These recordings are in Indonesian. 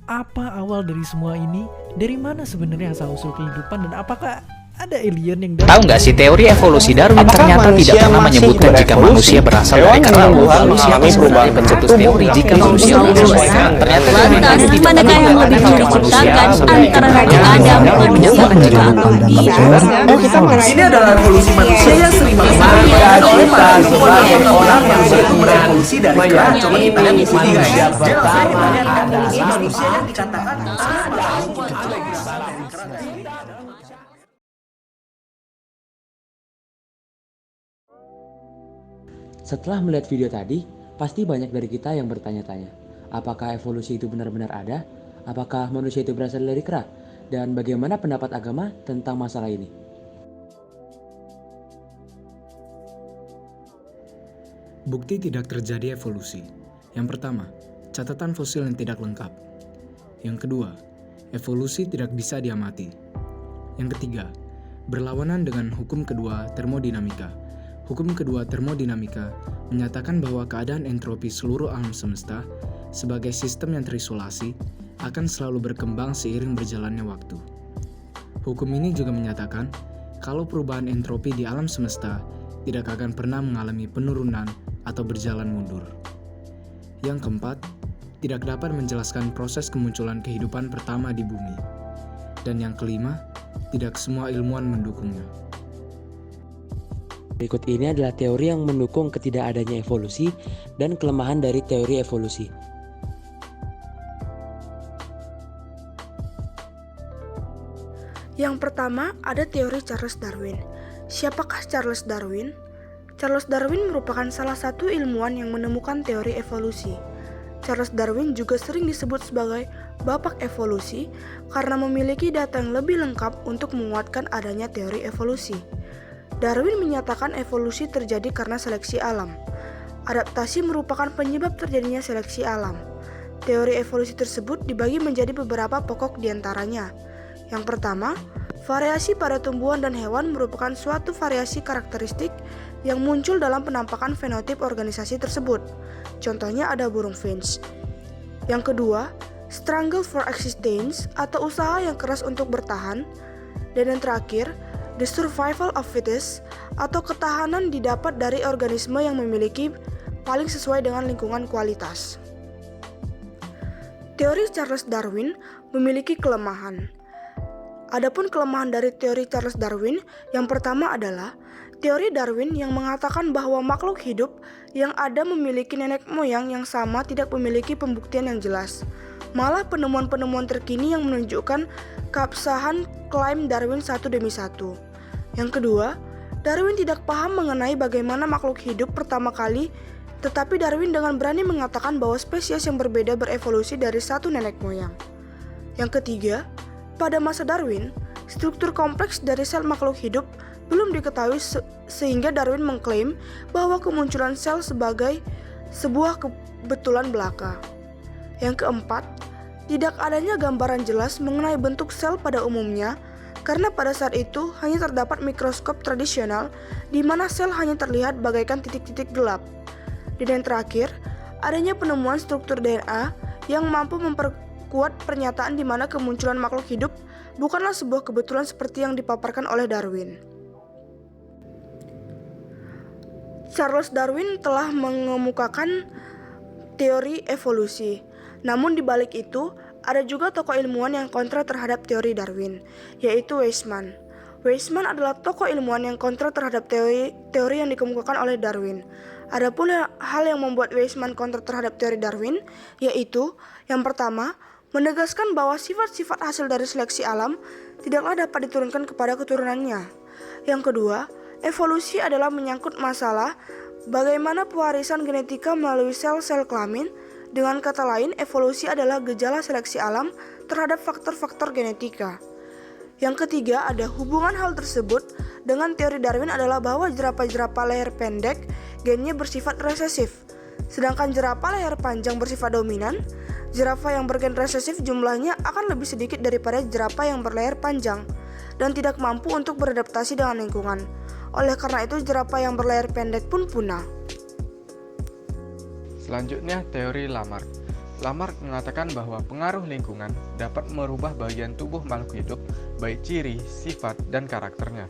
Apa awal dari semua ini? Dari mana sebenarnya asal-usul kehidupan dan apakah ada alien yang Tahu nggak sih, teori evolusi Darwin ternyata tidak pernah menyebutkan jika manusia berasal dari kera. Manusia mengalami pencetus teori jika manusia menyesuaikan. Ternyata Lantas, manakah yang lebih dulu diciptakan antara Raja Adam, manusia atau dia? Ini adalah revolusi manusia yang sering banget oleh para ilmuwan orang yang sering berevolusi dari kera. Coba kita lihat di sini guys. Jelas manusia yang dikatakan Setelah melihat video tadi, pasti banyak dari kita yang bertanya-tanya, apakah evolusi itu benar-benar ada? Apakah manusia itu berasal dari kera? Dan bagaimana pendapat agama tentang masalah ini? Bukti tidak terjadi evolusi. Yang pertama, catatan fosil yang tidak lengkap. Yang kedua, evolusi tidak bisa diamati. Yang ketiga, berlawanan dengan hukum kedua termodinamika. Hukum kedua termodinamika menyatakan bahwa keadaan entropi seluruh alam semesta sebagai sistem yang terisolasi akan selalu berkembang seiring berjalannya waktu. Hukum ini juga menyatakan kalau perubahan entropi di alam semesta tidak akan pernah mengalami penurunan atau berjalan mundur. Yang keempat, tidak dapat menjelaskan proses kemunculan kehidupan pertama di bumi. Dan yang kelima, tidak semua ilmuwan mendukungnya. Berikut ini adalah teori yang mendukung ketidakadanya evolusi dan kelemahan dari teori evolusi. Yang pertama, ada teori Charles Darwin. Siapakah Charles Darwin? Charles Darwin merupakan salah satu ilmuwan yang menemukan teori evolusi. Charles Darwin juga sering disebut sebagai Bapak Evolusi karena memiliki data yang lebih lengkap untuk menguatkan adanya teori evolusi. Darwin menyatakan evolusi terjadi karena seleksi alam. Adaptasi merupakan penyebab terjadinya seleksi alam. Teori evolusi tersebut dibagi menjadi beberapa pokok diantaranya. Yang pertama, variasi pada tumbuhan dan hewan merupakan suatu variasi karakteristik yang muncul dalam penampakan fenotip organisasi tersebut. Contohnya ada burung finch. Yang kedua, struggle for existence atau usaha yang keras untuk bertahan. Dan yang terakhir, the survival of fittest atau ketahanan didapat dari organisme yang memiliki paling sesuai dengan lingkungan kualitas. Teori Charles Darwin memiliki kelemahan. Adapun kelemahan dari teori Charles Darwin, yang pertama adalah teori Darwin yang mengatakan bahwa makhluk hidup yang ada memiliki nenek moyang yang sama tidak memiliki pembuktian yang jelas. Malah penemuan-penemuan terkini yang menunjukkan keabsahan klaim Darwin satu demi satu. Yang kedua, Darwin tidak paham mengenai bagaimana makhluk hidup pertama kali, tetapi Darwin dengan berani mengatakan bahwa spesies yang berbeda berevolusi dari satu nenek moyang. Yang ketiga, pada masa Darwin, struktur kompleks dari sel makhluk hidup belum diketahui sehingga Darwin mengklaim bahwa kemunculan sel sebagai sebuah kebetulan belaka. Yang keempat, tidak adanya gambaran jelas mengenai bentuk sel pada umumnya karena pada saat itu hanya terdapat mikroskop tradisional di mana sel hanya terlihat bagaikan titik-titik gelap. Dan yang terakhir, adanya penemuan struktur DNA yang mampu memperkuat pernyataan di mana kemunculan makhluk hidup bukanlah sebuah kebetulan seperti yang dipaparkan oleh Darwin. Charles Darwin telah mengemukakan teori evolusi. Namun di balik itu, ada juga tokoh ilmuwan yang kontra terhadap teori Darwin, yaitu Weismann. Weismann adalah tokoh ilmuwan yang kontra terhadap teori yang dikemukakan oleh Darwin. Adapun hal yang membuat Weismann kontra terhadap teori Darwin, yaitu yang pertama, menegaskan bahwa sifat-sifat hasil dari seleksi alam tidaklah dapat diturunkan kepada keturunannya. Yang kedua, evolusi adalah menyangkut masalah bagaimana pewarisan genetika melalui sel-sel kelamin. Dengan kata lain, evolusi adalah gejala seleksi alam terhadap faktor-faktor genetika. Yang ketiga, ada hubungan hal tersebut dengan teori Darwin adalah bahwa jerapah-jerapah leher pendek gennya bersifat resesif, sedangkan jerapah leher panjang bersifat dominan. Jerapah yang bergen resesif jumlahnya akan lebih sedikit daripada jerapah yang berleher panjang dan tidak mampu untuk beradaptasi dengan lingkungan. Oleh karena itu, jerapah yang berleher pendek pun punah. Selanjutnya, teori Lamarck. Lamarck mengatakan bahwa pengaruh lingkungan dapat merubah bagian tubuh makhluk hidup, baik ciri, sifat, dan karakternya.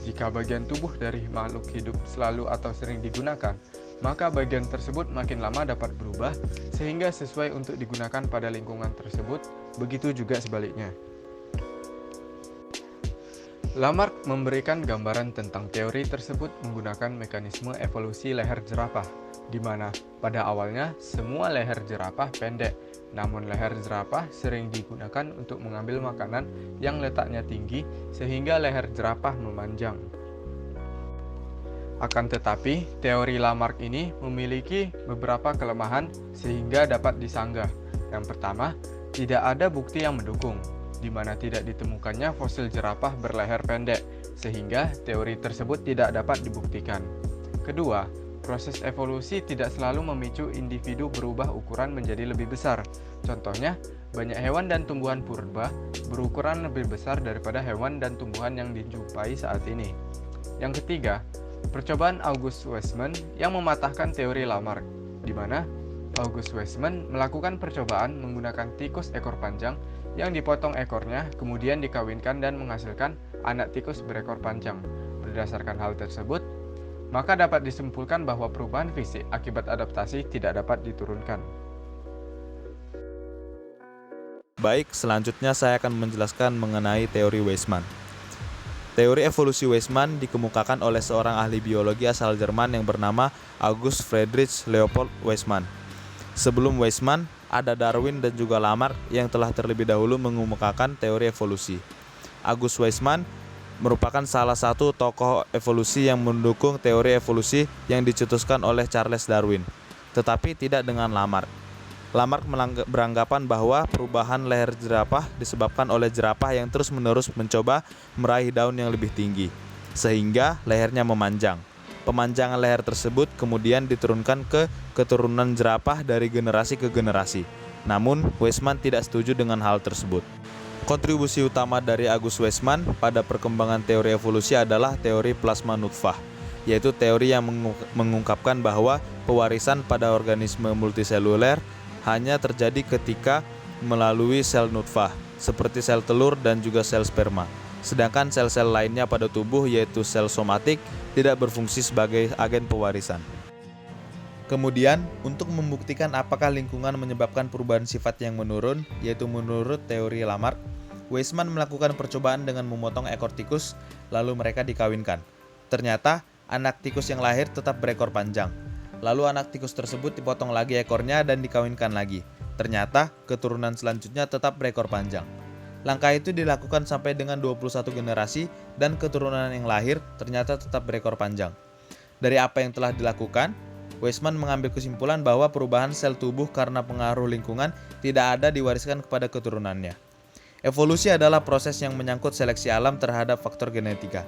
Jika bagian tubuh dari makhluk hidup selalu atau sering digunakan, maka bagian tersebut makin lama dapat berubah sehingga sesuai untuk digunakan pada lingkungan tersebut, begitu juga sebaliknya. Lamarck memberikan gambaran tentang teori tersebut menggunakan mekanisme evolusi leher jerapah, di mana pada awalnya semua leher jerapah pendek, namun leher jerapah sering digunakan untuk mengambil makanan yang letaknya tinggi sehingga leher jerapah memanjang. Akan tetapi, teori Lamarck ini memiliki beberapa kelemahan sehingga dapat disanggah. Yang pertama, tidak ada bukti yang mendukung, di mana tidak ditemukannya fosil jerapah berleher pendek, sehingga teori tersebut tidak dapat dibuktikan. Kedua, proses evolusi tidak selalu memicu individu berubah ukuran menjadi lebih besar. Contohnya, banyak hewan dan tumbuhan purba berukuran lebih besar daripada hewan dan tumbuhan yang dijumpai saat ini. Yang ketiga, percobaan August Weismann yang mematahkan teori Lamarck, di mana August Weismann melakukan percobaan menggunakan tikus ekor panjang yang dipotong ekornya, kemudian dikawinkan dan menghasilkan anak tikus berekor panjang. Berdasarkan hal tersebut, maka dapat disimpulkan bahwa perubahan fisik akibat adaptasi tidak dapat diturunkan. Baik, selanjutnya saya akan menjelaskan mengenai teori Weismann. Teori evolusi Weismann dikemukakan oleh seorang ahli biologi asal Jerman yang bernama August Friedrich Leopold Weismann. Sebelum Weismann, ada Darwin dan juga Lamarck yang telah terlebih dahulu mengemukakan teori evolusi. August Weismann merupakan salah satu tokoh evolusi yang mendukung teori evolusi yang dicetuskan oleh Charles Darwin, tetapi tidak dengan Lamarck. Lamarck beranggapan bahwa perubahan leher jerapah disebabkan oleh jerapah yang terus-menerus mencoba meraih daun yang lebih tinggi, sehingga lehernya memanjang. Pemanjangan leher tersebut kemudian diturunkan ke keturunan jerapah dari generasi ke generasi. Namun, Weismann tidak setuju dengan hal tersebut. Kontribusi utama dari August Weismann pada perkembangan teori evolusi adalah teori plasma nutfah, yaitu teori yang mengungkapkan bahwa pewarisan pada organisme multiseluler hanya terjadi ketika melalui sel nutfah, seperti sel telur dan juga sel sperma. Sedangkan sel-sel lainnya pada tubuh, yaitu sel somatik, tidak berfungsi sebagai agen pewarisan. Kemudian, untuk membuktikan apakah lingkungan menyebabkan perubahan sifat yang menurun, yaitu menurut teori Lamarck, Weismann melakukan percobaan dengan memotong ekor tikus, lalu mereka dikawinkan. Ternyata, anak tikus yang lahir tetap berekor panjang. Lalu anak tikus tersebut dipotong lagi ekornya dan dikawinkan lagi. Ternyata, keturunan selanjutnya tetap berekor panjang. Langkah itu dilakukan sampai dengan 21 generasi dan keturunan yang lahir ternyata tetap berekor panjang. Dari apa yang telah dilakukan, Weismann mengambil kesimpulan bahwa perubahan sel tubuh karena pengaruh lingkungan tidak ada diwariskan kepada keturunannya. Evolusi adalah proses yang menyangkut seleksi alam terhadap faktor genetika.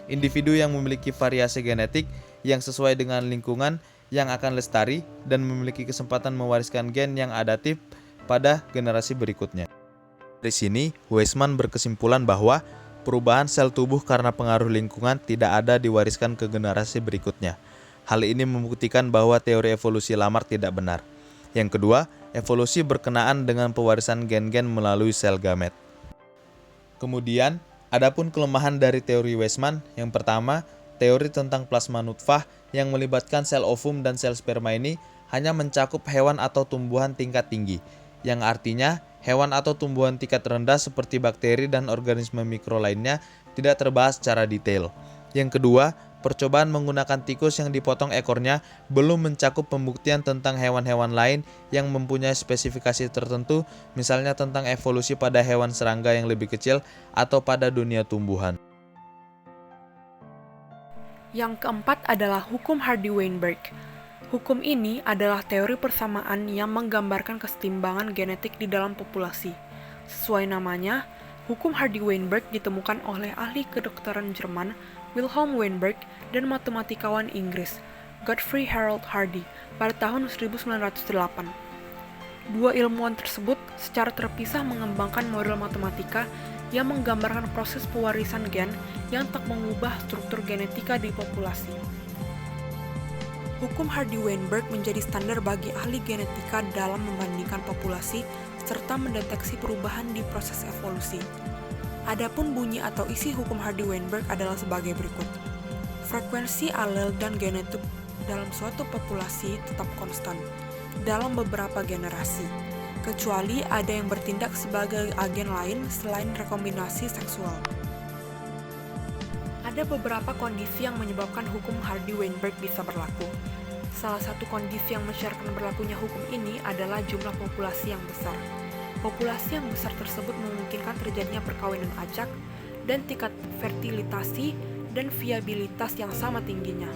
Individu yang memiliki variasi genetik yang sesuai dengan lingkungan yang akan lestari dan memiliki kesempatan mewariskan gen yang adaptif pada generasi berikutnya. Dari sini, Weismann berkesimpulan bahwa perubahan sel tubuh karena pengaruh lingkungan tidak ada diwariskan ke generasi berikutnya. Hal ini membuktikan bahwa teori evolusi Lamarck tidak benar. Yang kedua, evolusi berkenaan dengan pewarisan gen-gen melalui sel gamet. Kemudian, adapun kelemahan dari teori Weismann, yang pertama, teori tentang plasma nutfah yang melibatkan sel ovum dan sel sperma ini hanya mencakup hewan atau tumbuhan tingkat tinggi, yang artinya hewan atau tumbuhan tingkat rendah seperti bakteri dan organisme mikro lainnya tidak terbahas secara detail. Yang kedua, percobaan menggunakan tikus yang dipotong ekornya belum mencakup pembuktian tentang hewan-hewan lain yang mempunyai spesifikasi tertentu, misalnya tentang evolusi pada hewan serangga yang lebih kecil atau pada dunia tumbuhan. Yang keempat adalah hukum Hardy-Weinberg. Hukum ini adalah teori persamaan yang menggambarkan kesetimbangan genetik di dalam populasi. Sesuai namanya, hukum Hardy-Weinberg ditemukan oleh ahli kedokteran Jerman Wilhelm Weinberg dan matematikawan Inggris Godfrey Harold Hardy pada tahun 1908. Dua ilmuwan tersebut secara terpisah mengembangkan model matematika yang menggambarkan proses pewarisan gen yang tak mengubah struktur genetika di populasi. Hukum Hardy-Weinberg menjadi standar bagi ahli genetika dalam membandingkan populasi serta mendeteksi perubahan di proses evolusi. Adapun bunyi atau isi hukum Hardy-Weinberg adalah sebagai berikut. Frekuensi alel dan genotip dalam suatu populasi tetap konstan dalam beberapa generasi, kecuali ada yang bertindak sebagai agen lain selain rekombinasi seksual. Ada beberapa kondisi yang menyebabkan hukum Hardy-Weinberg bisa berlaku. Salah satu kondisi yang mensyaratkan berlakunya hukum ini adalah jumlah populasi yang besar. Populasi yang besar tersebut memungkinkan terjadinya perkawinan acak dan tingkat fertilitasi dan viabilitas yang sama tingginya.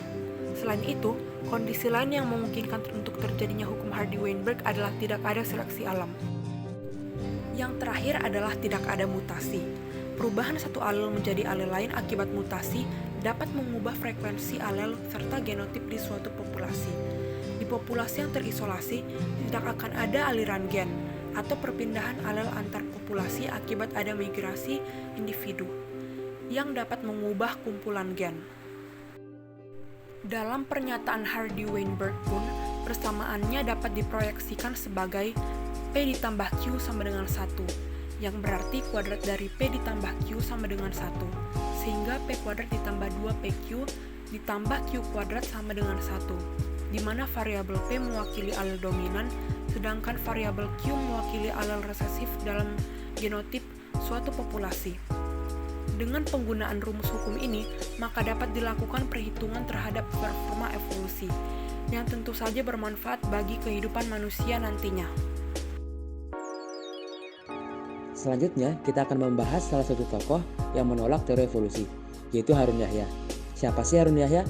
Selain itu, kondisi lain yang memungkinkan untuk terjadinya hukum Hardy-Weinberg adalah tidak ada seleksi alam. Yang terakhir adalah tidak ada mutasi. Perubahan satu alel menjadi alel lain akibat mutasi dapat mengubah frekuensi alel serta genotip di suatu populasi. Di populasi yang terisolasi, tidak akan ada aliran gen atau perpindahan alel antar populasi akibat ada migrasi individu yang dapat mengubah kumpulan gen. Dalam pernyataan Hardy-Weinberg pun, persamaannya dapat diproyeksikan sebagai P ditambah Q sama dengan 1, yang berarti kuadrat dari P ditambah Q sama dengan 1, sehingga P kuadrat ditambah 2PQ ditambah Q kuadrat sama dengan 1, di mana variabel P mewakili alel dominan, sedangkan variabel Q mewakili alel resesif dalam genotip suatu populasi. Dengan penggunaan rumus hukum ini, maka dapat dilakukan perhitungan terhadap performa evolusi, yang tentu saja bermanfaat bagi kehidupan manusia nantinya. Selanjutnya, kita akan membahas salah satu tokoh yang menolak teori evolusi, yaitu Harun Yahya. Siapa sih Harun Yahya?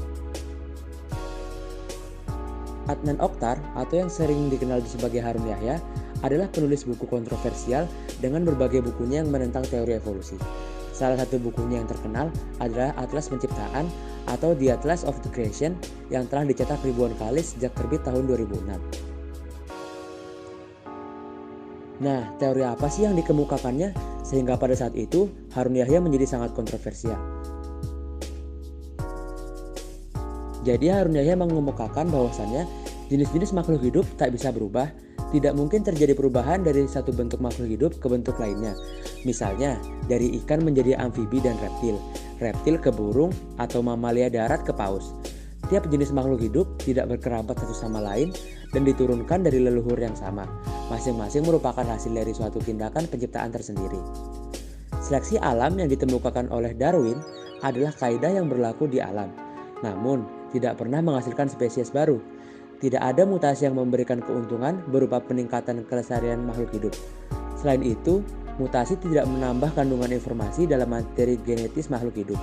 Adnan Oktar, atau yang sering dikenal sebagai Harun Yahya, adalah penulis buku kontroversial dengan berbagai bukunya yang menentang teori evolusi. Salah satu bukunya yang terkenal adalah Atlas Penciptaan atau The Atlas of the Creation yang telah dicetak ribuan kali sejak terbit tahun 2006. Nah, teori apa sih yang dikemukakannya sehingga pada saat itu Harun Yahya menjadi sangat kontroversial? Jadi Harun Yahya mengemukakan bahwasannya jenis-jenis makhluk hidup tak bisa berubah, tidak mungkin terjadi perubahan dari satu bentuk makhluk hidup ke bentuk lainnya. Misalnya, dari ikan menjadi amfibi dan reptil, reptil ke burung atau mamalia darat ke paus. Tiap jenis makhluk hidup tidak berkerabat satu sama lain dan diturunkan dari leluhur yang sama. Masing-masing merupakan hasil dari suatu tindakan penciptaan tersendiri. Seleksi alam yang ditemukan oleh Darwin adalah kaidah yang berlaku di alam, namun tidak pernah menghasilkan spesies baru. Tidak ada mutasi yang memberikan keuntungan berupa peningkatan kelestarian makhluk hidup. Selain itu, mutasi tidak menambah kandungan informasi dalam materi genetis makhluk hidup.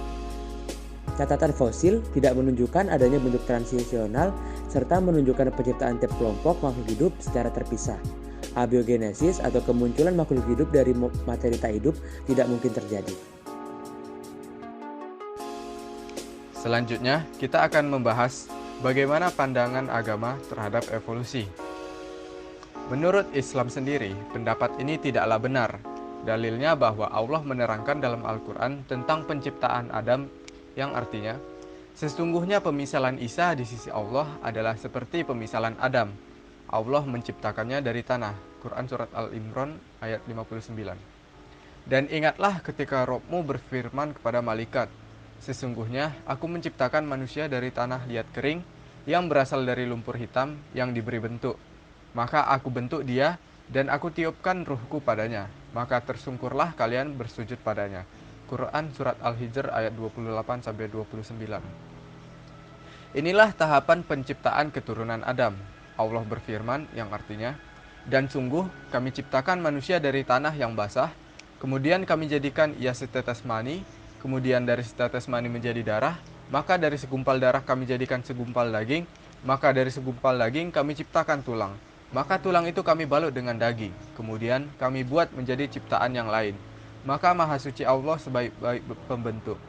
Catatan fosil tidak menunjukkan adanya bentuk transisional serta menunjukkan penciptaan tiap kelompok makhluk hidup secara terpisah. Abiogenesis atau kemunculan makhluk hidup dari materi tak hidup tidak mungkin terjadi. Selanjutnya, kita akan membahas bagaimana pandangan agama terhadap evolusi. Menurut Islam sendiri, pendapat ini tidaklah benar. Dalilnya bahwa Allah menerangkan dalam Al-Quran tentang penciptaan Adam, yang artinya, sesungguhnya pemisalan Isa di sisi Allah adalah seperti pemisalan Adam. Allah menciptakannya dari tanah. Quran Surat Al-Imran ayat 59. Dan ingatlah ketika Rabb-mu berfirman kepada malaikat, sesungguhnya aku menciptakan manusia dari tanah liat kering yang berasal dari lumpur hitam yang diberi bentuk. Maka aku bentuk dia dan aku tiupkan ruhku padanya. Maka tersungkurlah kalian bersujud padanya. Quran Surat Al-Hijr ayat 28-29. Inilah tahapan penciptaan keturunan Adam. Allah berfirman yang artinya, dan sungguh kami ciptakan manusia dari tanah yang basah, kemudian kami jadikan ia setetes mani, kemudian dari setetes mani menjadi darah, maka dari segumpal darah kami jadikan segumpal daging, maka dari segumpal daging kami ciptakan tulang, maka tulang itu kami balut dengan daging, kemudian kami buat menjadi ciptaan yang lain. Maka Maha Suci Allah sebaik-baik pembentuk.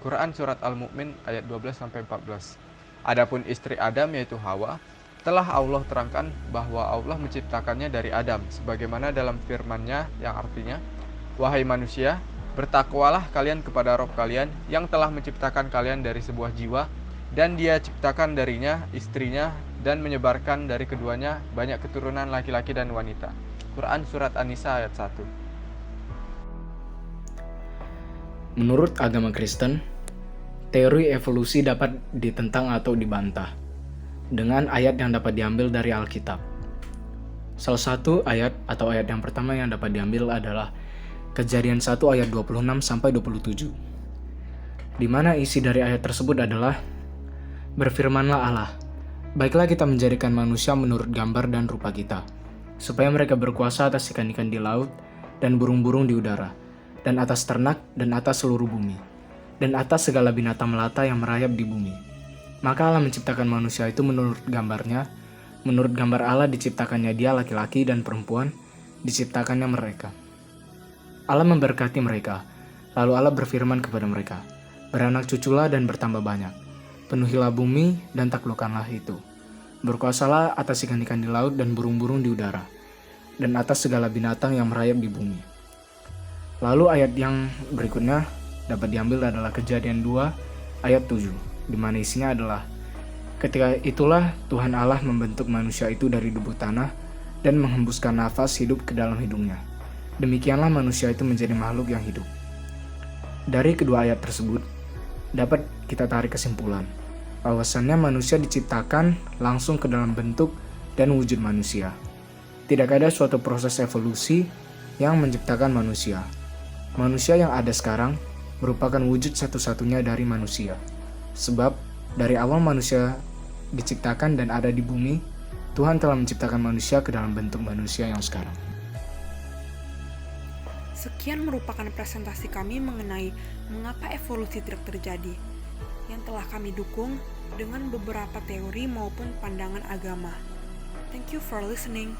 Quran Surat Al-Mu'min ayat 12-14. Adapun istri Adam yaitu Hawa, telah Allah terangkan bahwa Allah menciptakannya dari Adam, sebagaimana dalam firman-Nya yang artinya, wahai manusia, bertakwalah kalian kepada Rabb kalian yang telah menciptakan kalian dari sebuah jiwa Dan Dia ciptakan darinya istrinya dan menyebarkan dari keduanya banyak keturunan laki-laki dan wanita. Quran Surat An-Nisa ayat 1. Menurut agama Kristen, teori evolusi dapat ditentang atau dibantah dengan ayat yang dapat diambil dari Alkitab. Salah satu ayat atau ayat yang pertama yang dapat diambil adalah Kejadian 1 ayat 26-27, di mana isi dari ayat tersebut adalah, "Berfirmanlah Allah, baiklah kita menjadikan manusia menurut gambar dan rupa kita, supaya mereka berkuasa atas ikan-ikan di laut dan burung-burung di udara, dan atas ternak dan atas seluruh bumi, dan atas segala binatang melata yang merayap di bumi." Maka Allah menciptakan manusia itu menurut gambarnya, menurut gambar Allah diciptakannya dia laki-laki dan perempuan, diciptakannya mereka. Allah memberkati mereka, lalu Allah berfirman kepada mereka, "Beranak cuculah dan bertambah banyak, penuhilah bumi dan taklukkanlah itu. Berkuasalah atas ikan-ikan di laut dan burung-burung di udara, dan atas segala binatang yang merayap di bumi." Lalu ayat yang berikutnya dapat diambil adalah Kejadian 2 ayat 7, di mana isinya adalah, "Ketika itulah Tuhan Allah membentuk manusia itu dari debu tanah dan menghembuskan nafas hidup ke dalam hidungnya. Demikianlah manusia itu menjadi makhluk yang hidup." Dari kedua ayat tersebut, dapat kita tarik kesimpulan bahwasannya manusia diciptakan langsung ke dalam bentuk dan wujud manusia. Tidak ada suatu proses evolusi yang menciptakan manusia. Manusia yang ada sekarang merupakan wujud satu-satunya dari manusia. Sebab dari awal manusia diciptakan dan ada di bumi, Tuhan telah menciptakan manusia ke dalam bentuk manusia yang sekarang. Sekian merupakan presentasi kami mengenai mengapa evolusi tidak terjadi, yang telah kami dukung dengan beberapa teori maupun pandangan agama. Thank you for listening.